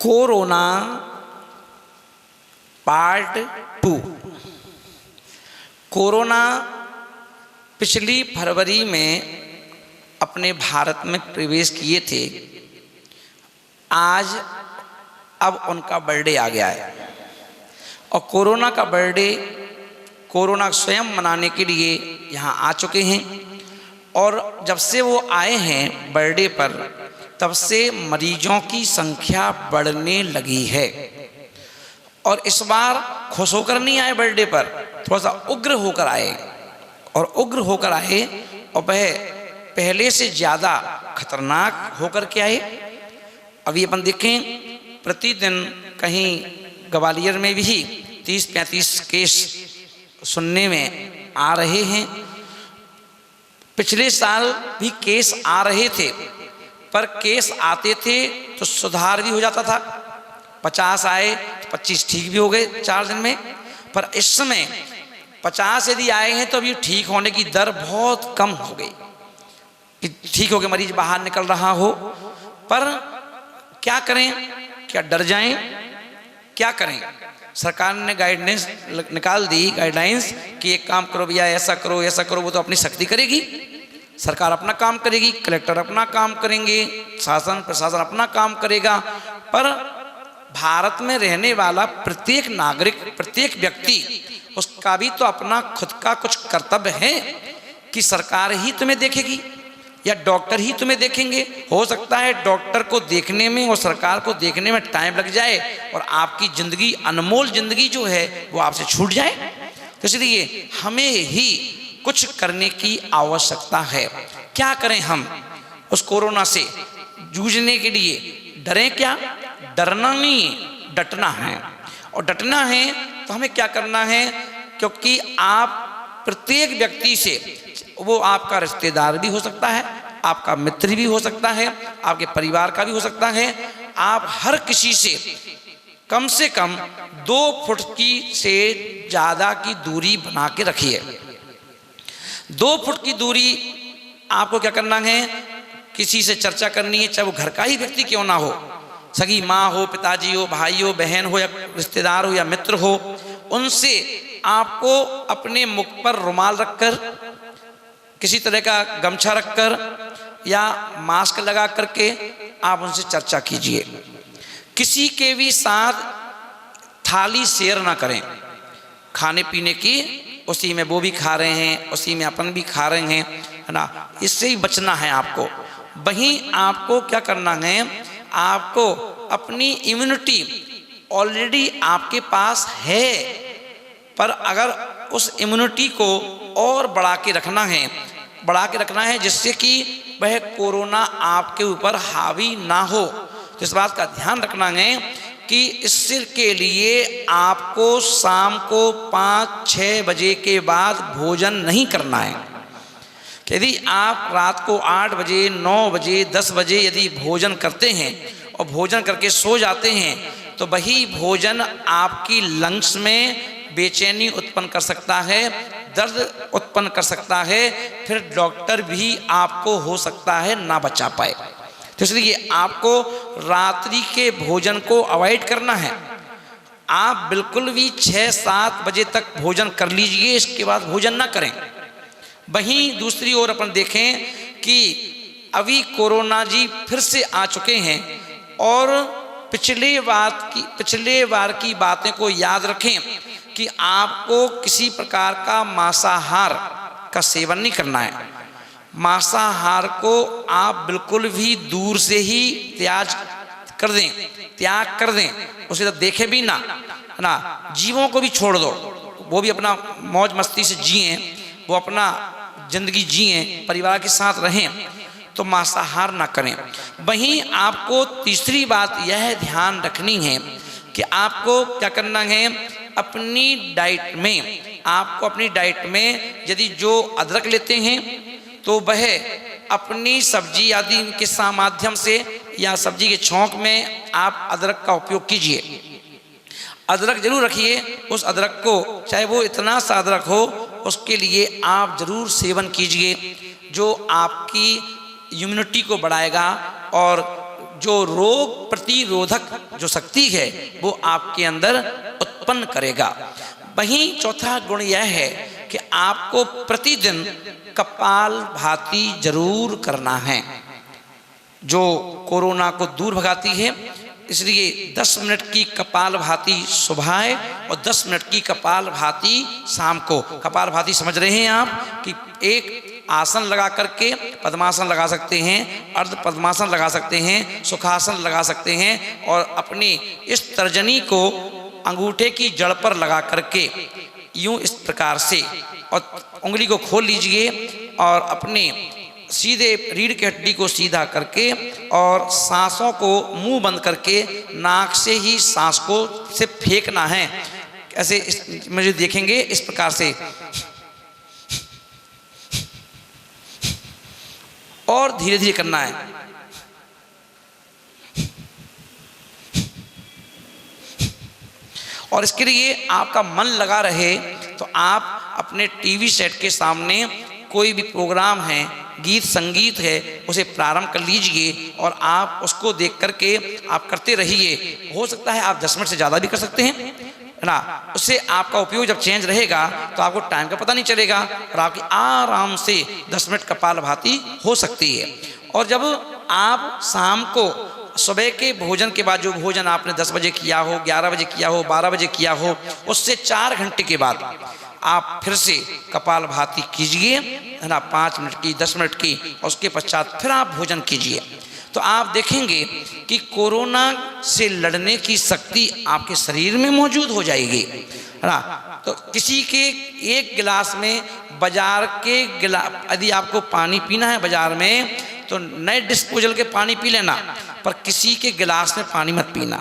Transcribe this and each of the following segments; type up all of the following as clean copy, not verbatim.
Corona part 2। Corona पिछली फरवरी में अपने भारत में प्रवेश किए थे। आज अब उनका बर्थडे आ गया है और कोरोना का बर्थडे कोरोना स्वयं मनाने के लिए यहाँ आ चुके हैं। और जब से वो आए हैं बर्थडे पर, तब से मरीजों की संख्या बढ़ने लगी है। और इस बार खुश होकर नहीं आए बर्थडे पर, थोड़ा सा उग्र होकर आए। और उग्र होकर आए और वह पहले से ज़्यादा खतरनाक होकर के आए। अभी अपन देखें, प्रतिदिन कहीं ग्वालियर में भी 30-35 केस सुनने में आ रहे हैं। पिछले साल भी केस आ रहे थे, पर केस आते थे तो सुधार भी हो जाता था। 50 आए तो 25 ठीक भी हो गए 4 दिन में। पर इस समय 50 यदि आए हैं तो अभी ठीक होने की दर बहुत कम हो गई कि ठीक हो गए, मरीज बाहर निकल रहा हो। पर क्या करें, क्या डर जाएं, क्या करें? सरकार ने गाइडलाइंस निकाल दी, गाइडलाइंस कि एक काम करो भैया, ऐसा करो ऐसा करो। वो तो अपनी सख्ती करेगी, सरकार अपना काम करेगी, कलेक्टर अपना काम करेंगे, शासन प्रशासन अपना काम करेगा। पर भारत में रहने वाला प्रत्येक नागरिक, प्रत्येक व्यक्ति, उसका भी तो अपना खुद का कुछ कर्तव्य है कि सरकार ही तुम्हें देखेगी या डॉक्टर ही तुम्हें देखेंगे। हो सकता है डॉक्टर को देखने में और सरकार को देखने में टाइम लग जाए और आपकी जिंदगी, अनमोल जिंदगी जो है वो आपसे छूट जाए। तो इसलिए हमें ही कुछ करने की आवश्यकता है। क्या करें हम उस कोरोना से जूझने के लिए? डरें क्या? डरना नहीं, डटना है। और डटना है तो हमें क्या करना है? क्योंकि आप प्रत्येक व्यक्ति से, वो आपका रिश्तेदार भी हो सकता है, आपका मित्र भी हो सकता है, आपके परिवार का भी हो सकता है, आप हर किसी से कम 2 फुट की से ज़्यादा की दूरी बना के रखिए। 2 फुट की दूरी आपको क्या करना है? किसी से चर्चा करनी है, चाहे वो घर का ही व्यक्ति क्यों ना हो, सगी माँ हो, पिताजी हो, भाई हो, बहन हो, या रिश्तेदार हो या मित्र हो, उनसे आपको अपने मुख पर रुमाल रखकर, किसी तरह का गमछा रखकर या मास्क लगा करके आप उनसे चर्चा कीजिए। किसी के भी साथ थाली शेयर ना करें खाने पीने की। उसी में वो भी खा रहे हैं, उसी में अपन भी खा रहे हैं, है ना। इससे ही बचना है आपको। वहीं आपको क्या करना है? आपको अपनी इम्यूनिटी ऑलरेडी आपके पास है, पर अगर उस इम्यूनिटी को और बढ़ा के रखना है जिससे कि वह कोरोना आपके ऊपर हावी ना हो। तो इस बात का ध्यान रखना है कि इससे के लिए आपको शाम को 5-6 बजे के बाद भोजन नहीं करना है। यदि आप रात को 8 बजे, 9 बजे, 10 बजे यदि भोजन करते हैं और भोजन करके सो जाते हैं, तो वही भोजन आपकी लंग्स में बेचैनी उत्पन्न कर सकता है, दर्द उत्पन्न कर सकता है। फिर डॉक्टर भी आपको हो सकता है ना बचा पाए। तो इसलिए आपको रात्रि के भोजन को अवॉइड करना है। आप बिल्कुल भी 6-7 बजे तक भोजन कर लीजिए, इसके बाद भोजन ना करें। वहीं दूसरी ओर अपन देखें कि अभी कोरोना जी फिर से आ चुके हैं और पिछले बार की बातें को याद रखें कि आपको किसी प्रकार का मांसाहार का सेवन नहीं करना है। मांसाहार को आप बिल्कुल भी दूर से ही त्याग कर दें, उसे तो देखे भी ना, है ना। जीवों को भी छोड़ दो, वो भी अपना मौज मस्ती से जिएं, वो अपना जिंदगी जिएं, परिवार के साथ रहें, तो मांसाहार ना करें। वहीं आपको तीसरी बात यह ध्यान रखनी है कि आपको क्या करना है? अपनी डाइट में यदि जो अदरक लेते हैं तो वह अपनी सब्जी आदि के माध्यम से या सब्जी के छौंक में आप अदरक का उपयोग कीजिए। अदरक जरूर रखिए। उस अदरक को, चाहे वो इतना सा अदरक हो, उसके लिए आप जरूर सेवन कीजिए, जो आपकी इम्यूनिटी को बढ़ाएगा और जो रोग प्रतिरोधक जो शक्ति है वो आपके अंदर उत्पन्न करेगा। वहीं चौथा गुण यह है कि आपको प्रतिदिन कपालभाति जरूर करना है, जो कोरोना को दूर भगाती है। इसलिए 10 मिनट की कपालभाति सुबह और 10 मिनट की कपालभाति शाम को। कपालभाति समझ रहे हैं आप कि एक आसन लगा करके पद्मासन लगा सकते हैं, अर्ध पद्मासन लगा सकते हैं, सुखासन लगा सकते हैं, और अपनी इस तर्जनी को अंगूठे की जड़ पर लगा करके यूं इस प्रकार से, और उंगली को खोल लीजिए और अपने सीधे रीढ़ की हड्डी को सीधा करके और सांसों को मुंह बंद करके नाक से ही सांस को से फेंकना है। ऐसे मुझे देखेंगे इस प्रकार से, और धीरे धीरे करना है। और इसके लिए आपका मन लगा रहे तो आप अपने टीवी सेट के सामने कोई भी प्रोग्राम है, गीत संगीत है, उसे प्रारंभ कर लीजिए और आप उसको देख करके आप करते रहिए। हो सकता है आप 10 मिनट से ज़्यादा भी कर सकते हैं, है ना। उससे आपका उपयोग जब चेंज रहेगा तो आपको टाइम का पता नहीं चलेगा और आपकी आराम से 10 मिनट कपालभाति हो सकती है। और जब आप शाम को सुबह के भोजन के बाद, जो भोजन आपने 10 बजे किया हो, 11 बजे किया हो, 12 बजे किया हो, उससे 4 घंटे के बाद आप फिर से कपालभाति कीजिए, है ना, 5 मिनट की, 10 मिनट की, और उसके पश्चात फिर आप भोजन कीजिए। तो आप देखेंगे कि कोरोना से लड़ने की शक्ति आपके शरीर में मौजूद हो जाएगी, है ना। तो किसी के एक गिलास में, बाजार के गिलास, यदि आपको पानी पीना है बाजार में तो नए डिस्पोजल के पानी पी लेना, पर किसी के गिलास में पानी मत पीना,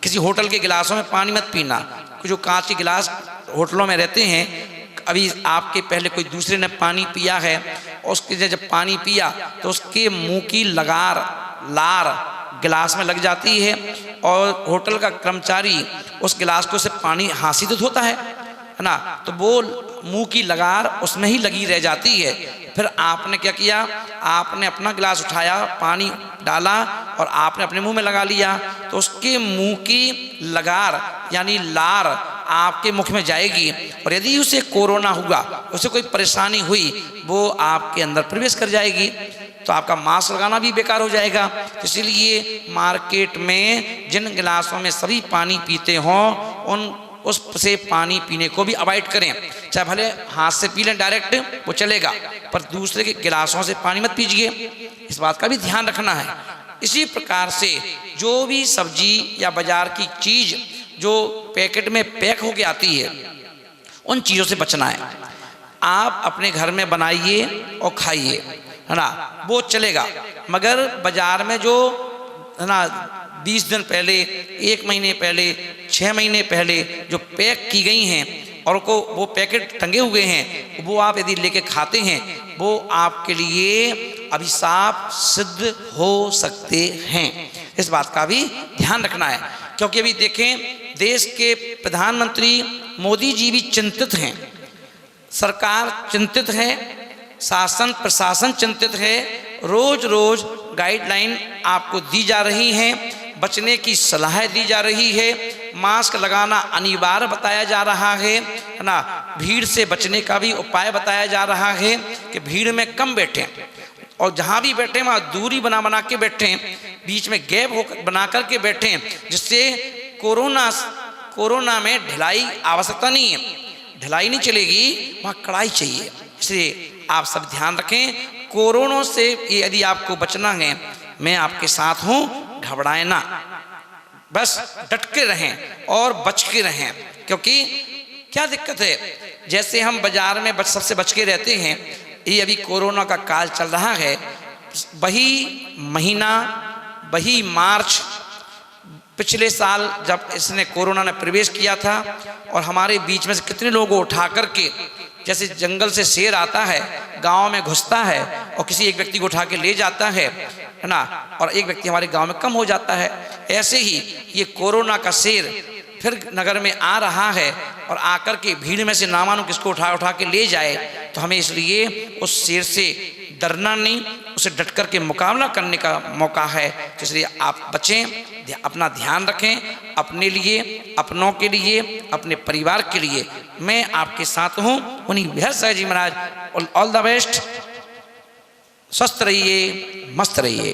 किसी होटल के गिलासों में पानी मत पीना। जो कांच के गिलास होटलों में रहते हैं, अभी आपके पहले कोई दूसरे ने पानी पिया है, उसके जब पानी पिया तो उसके मुंह की लगार, लार गिलास में लग जाती है, और होटल का कर्मचारी उस गिलास को से पानी हाथ से धोता है ना, तो वो मुंह की लगार उसमें ही लगी रह जाती है। फिर आपने क्या किया, आपने अपना गिलास उठाया, पानी डाला और आपने अपने मुंह में लगा लिया, तो उसके मुंह की लगार यानी लार आपके मुख में जाएगी, और यदि उसे कोरोना हुआ, उसे कोई परेशानी हुई, वो आपके अंदर प्रवेश कर जाएगी, तो आपका मास्क लगाना भी बेकार हो जाएगा। इसीलिए मार्केट में जिन गिलासों में सभी पानी पीते हों उससे पानी पीने को भी अवॉइड करें। चाहे भले हाथ से पी लें डायरेक्ट, वो चलेगा, पर दूसरे के गिलासों से पानी मत पीजिए, इस बात का भी ध्यान रखना है। इसी प्रकार से जो भी सब्जी या बाजार की चीज़ जो पैकेट में पैक होके आती है, उन चीज़ों से बचना है। आप अपने घर में बनाइए और खाइए, है ना, वो चलेगा। मगर बाजार में जो, है ना, 20 दिन पहले, 1 महीने पहले, 6 महीने पहले जो पैक की गई हैं और को वो पैकेट टंगे हुए हैं, वो आप यदि लेके खाते हैं, वो आपके लिए अभिशाप सिद्ध हो सकते हैं। इस बात का भी ध्यान रखना है, क्योंकि अभी देखें देश के प्रधानमंत्री मोदी जी भी चिंतित हैं, सरकार चिंतित है, शासन प्रशासन चिंतित है, रोज रोज गाइडलाइन आपको दी जा रही हैं, बचने की सलाह दी जा रही है, मास्क लगाना अनिवार्य बताया जा रहा है ना, भीड़ से बचने का भी उपाय बताया जा रहा है कि भीड़ में कम बैठें, और जहाँ भी बैठें वहाँ दूरी बना के बैठें, बीच में गैप होकर बना करके बैठें, जिससे कोरोना में ढिलाई आवश्यकता नहीं है, ढिलाई नहीं चलेगी, वहाँ कड़ाई चाहिए। इसलिए आप सब ध्यान रखें, कोरोना से यदि आपको बचना है, मैं आपके साथ हूँ, घबराएं ना, बस डट के रहें और बच के रहें। क्योंकि क्या दिक्कत है, जैसे हम बाजार में सबसे बच के रहते हैं, ये अभी कोरोना का काल चल रहा है, वही महीना, वही मार्च पिछले साल जब इसने कोरोना ने प्रवेश किया था, और हमारे बीच में से कितने लोगों को उठा करके, जैसे जंगल से शेर आता है, गांव में घुसता है और किसी एक व्यक्ति को उठा के ले जाता है ना, और एक व्यक्ति हमारे गांव में कम हो जाता है, ऐसे ही ये कोरोना का शेर फिर नगर में आ रहा है, और आकर के भीड़ में से ना मानो किसको उठा के ले जाए। तो हमें इसलिए उस शेर से डरना नहीं, उसे डट कर के मुकाबला करने का मौका है। इसलिए आप बचें, अपना ध्यान रखें, अपने लिए, अपनों के लिए, अपने परिवार के लिए मैं आपके साथ हूँ। उन्हीं बिहार साहब जी महाराज ऑल द बेस्ट, स्वस्थ रहिए, मस्त रहिए।